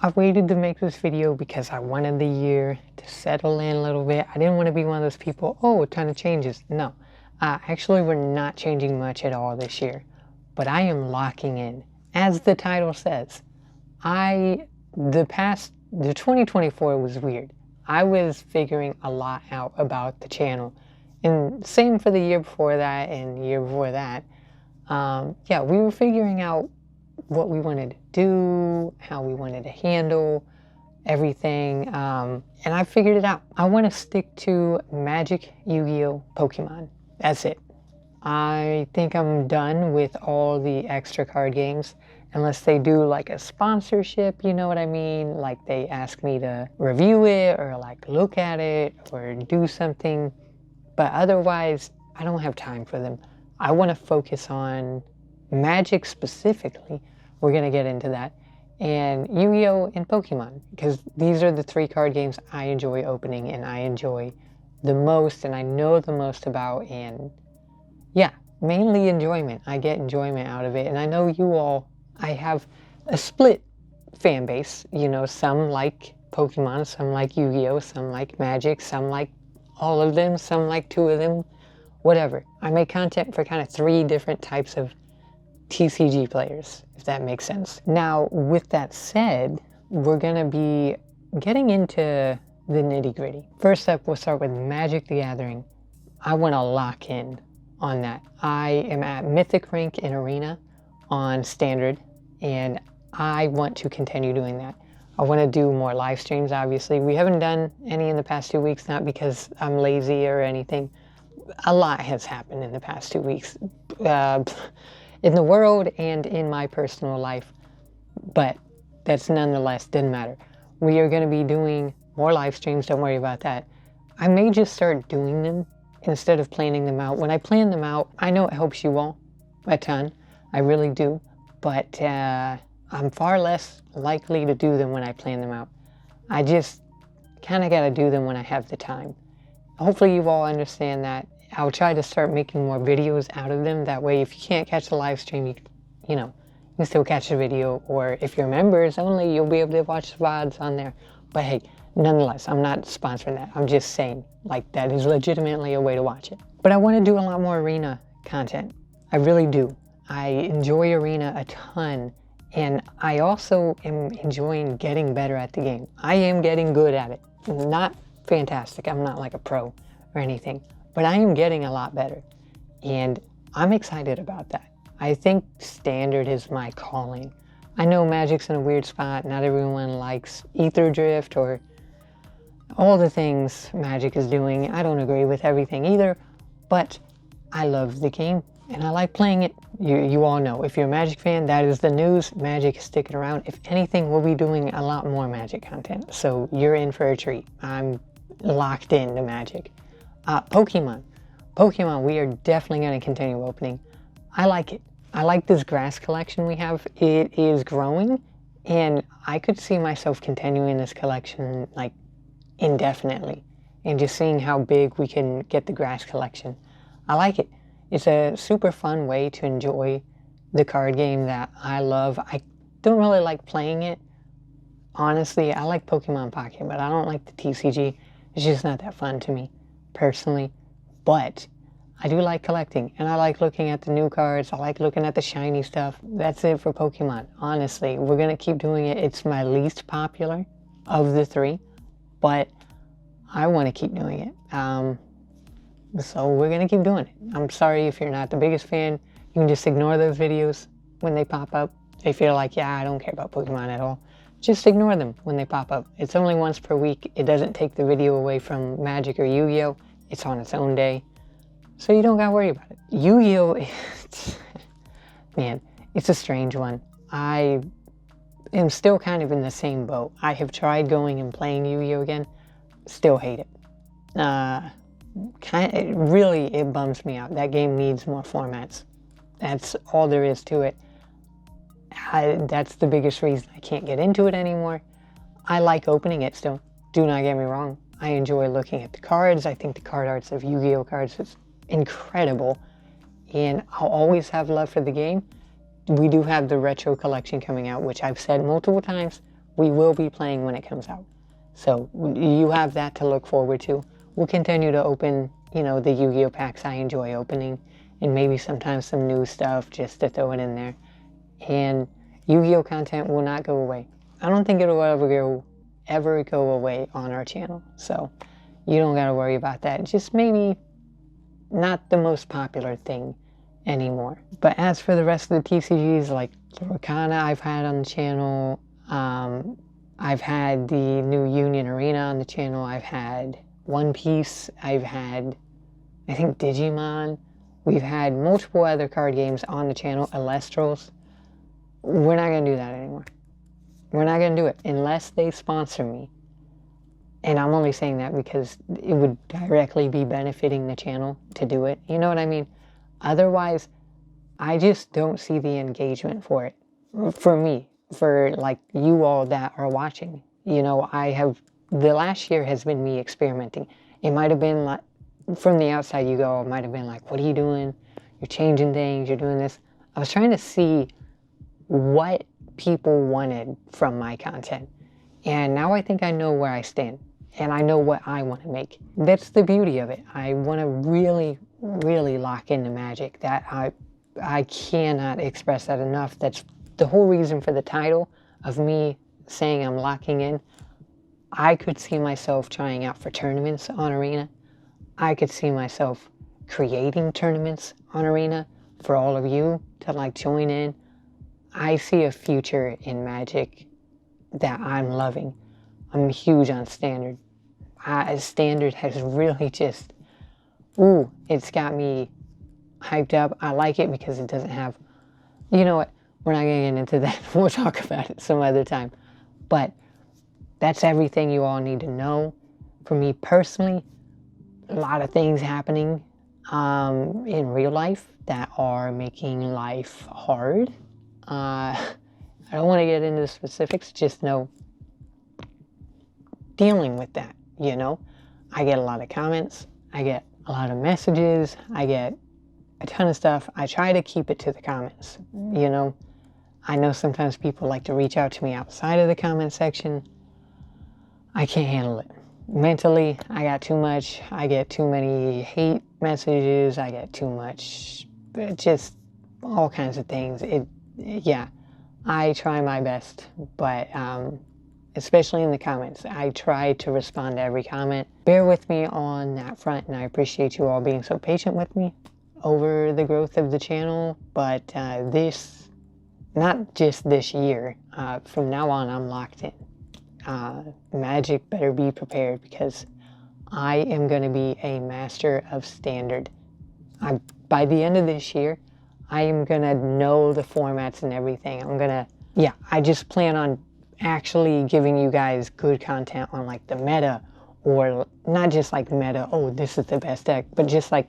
I waited to make this video because I wanted the year to settle in a little bit. I didn't want to be one of those people, oh, a ton of changes. No, actually we're not changing much at all this year, but I am locking in. As the title says, the 2024 was weird. I was figuring a lot out about the channel, and same for the year before that and the year before that. Yeah, we were figuring out what we wanted to do, how we wanted to handle everything, and I figured it out. I want to stick to Magic, Yu-Gi-Oh, Pokemon. That's it. I think I'm done with all the extra card games, unless they do like a sponsorship, you know what I mean? Like they ask me to review it or like look at it or do something. But otherwise, I don't have time for them. I want to focus on Magic specifically. We're going to get into that. And Yu-Gi-Oh! And Pokemon, because these are the 3 card games I enjoy opening and I enjoy the most and I know the most about. And yeah, mainly enjoyment. I get enjoyment out of it. And I know you all, I have a split fan base. You know, some like Pokemon, some like Yu-Gi-Oh!, some like Magic, some like all of them, some like 2 of them, whatever. I make content for kind of 3 different types of TCG players, if that makes sense. Now, with that said, we're going to be getting into the nitty-gritty. First up, we'll start with Magic the Gathering. I want to lock in on that. I am at Mythic rank in Arena on Standard, and I want to continue doing that. I want to do more live streams, obviously. We haven't done any in the past 2 weeks, not because I'm lazy or anything. A lot has happened in the past 2 weeks. In the world and in my personal life, but that's nonetheless doesn't matter. We are going to be doing more live streams, don't worry about that. I may just start doing them instead of planning them out. When I plan them out, I know it helps you all a ton, I really do, but I'm far less likely to do them when I plan them out. I just kind of got to do them when I have the time. Hopefully you all understand that. I'll try to start making more videos out of them. That way, if you can't catch the live stream, you know, you can still catch the video. Or if you're members only, you'll be able to watch the VODs on there. But hey, nonetheless, I'm not sponsoring that. I'm just saying, like, that is legitimately a way to watch it. But I want to do a lot more Arena content. I really do. I enjoy Arena a ton. And I also am enjoying getting better at the game. I am getting good at it. Not fantastic. I'm not like a pro or anything. But I am getting a lot better, and I'm excited about that. I think Standard is my calling. I know Magic's in a weird spot. Not everyone likes Ether Drift or all the things Magic is doing. I don't agree with everything either, but I love the game, and I like playing it. You all know, if you're a Magic fan, that is the news. Magic is sticking around. If anything, we'll be doing a lot more Magic content, so you're in for a treat. I'm locked into Magic. Pokemon, we are definitely going to continue opening. I like it. I like this grass collection we have. It is growing, and I could see myself continuing this collection like indefinitely, and just seeing how big we can get the grass collection. I like it. It's a super fun way to enjoy the card game that I love. I don't really like playing it. Honestly, I like Pokemon Pocket, but I don't like the TCG. It's just not that fun to me personally, but I do like collecting, and I like looking at the new cards. I like looking at the shiny stuff. That's it for Pokemon. Honestly, we're gonna keep doing it. It's my least popular of the 3, but I want to keep doing it. So we're gonna keep doing it. I'm sorry if you're not the biggest fan. You can just ignore those videos when they pop up. If you're like, yeah, I don't care about Pokemon at all, just ignore them when they pop up. It's only once per week. It doesn't take the video away from Magic or Yu-Gi-Oh! It's on its own day, so you don't gotta worry about it. Yu-Gi-Oh! Man, it's a strange one. I am still kind of in the same boat. I have tried going and playing Yu-Gi-Oh! Again, still hate it. Really, it bums me out. That game needs more formats. That's all there is to it. That's the biggest reason I can't get into it anymore. I like opening it still. Do not get me wrong. I enjoy looking at the cards. I think the card arts of Yu-Gi-Oh! Cards is incredible. And I'll always have love for the game. We do have the retro collection coming out, which I've said multiple times. we will be playing when it comes out. So you have that to look forward to. We'll continue to open, you know, the Yu-Gi-Oh packs I enjoy opening, and maybe sometimes some new stuff just to throw it in there. And Yu-Gi-Oh content will not go away. I don't think it'll ever go away on our channel. So you don't got to worry about that. Just maybe not the most popular thing anymore. But as for the rest of the TCGs, like Lorcana I've had on the channel, I've had the new Union Arena on the channel, I've had One Piece, I've had, I think, Digimon. We've had multiple other card games on the channel, Elestrals. We're not going to do that anymore. We're not going to do it unless they sponsor me. And I'm only saying that because it would directly be benefiting the channel to do it. You know what I mean? Otherwise, I just don't see the engagement for it. For me, for like you all that are watching. You know, the last year has been me experimenting. It might have been like, from the outside you go, it might have been like, what are you doing? You're changing things, you're doing this. I was trying to see what people wanted from my content. And now I think I know where I stand. And I know what I want to make. That's the beauty of it. I want to really, really lock into Magic. That I cannot express that enough. That's the whole reason for the title of me saying I'm locking in. I could see myself trying out for tournaments on Arena. I could see myself creating tournaments on Arena for all of you to like join in. I see a future in Magic that I'm loving. I'm huge on Standard. Standard has really just, it's got me hyped up. I like it because it doesn't have, you know what, we're not going to get into that. We'll talk about it some other time. But that's everything you all need to know. For me personally, a lot of things happening in real life that are making life hard. I don't want to get into the specifics, just know dealing with that, you know. I get a lot of comments, I get a lot of messages, I get a ton of stuff. I try to keep it to the comments, you know. I know sometimes people like to reach out to me outside of the comment section. I can't handle it. Mentally, I got too much. I get too many hate messages. I get too much, just all kinds of things. Yeah, I try my best, but especially in the comments, I try to respond to every comment. Bear with me on that front, and I appreciate you all being so patient with me over the growth of the channel. But not just this year, from now on, I'm locked in. Magic better be prepared because I am going to be a master of Standard. By the end of this year, I am going to know the formats and everything. I just plan on actually giving you guys good content on like the meta, or not just like meta, oh, this is the best deck, but just like,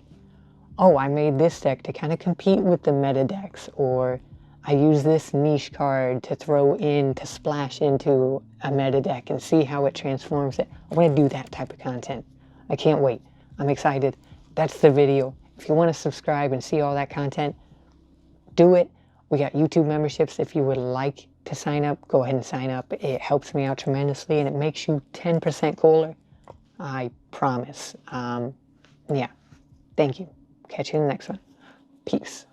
oh, I made this deck to kind of compete with the meta decks, or I use this niche card to throw in, to splash into a meta deck and see how it transforms it. I want to do that type of content. I can't wait. I'm excited. That's the video. If you want to subscribe and see all that content, do it. We got YouTube memberships. If you would like to sign up, go ahead and sign up. It helps me out tremendously, and it makes you 10% cooler. I promise. Yeah. Thank you. Catch you in the next one. Peace.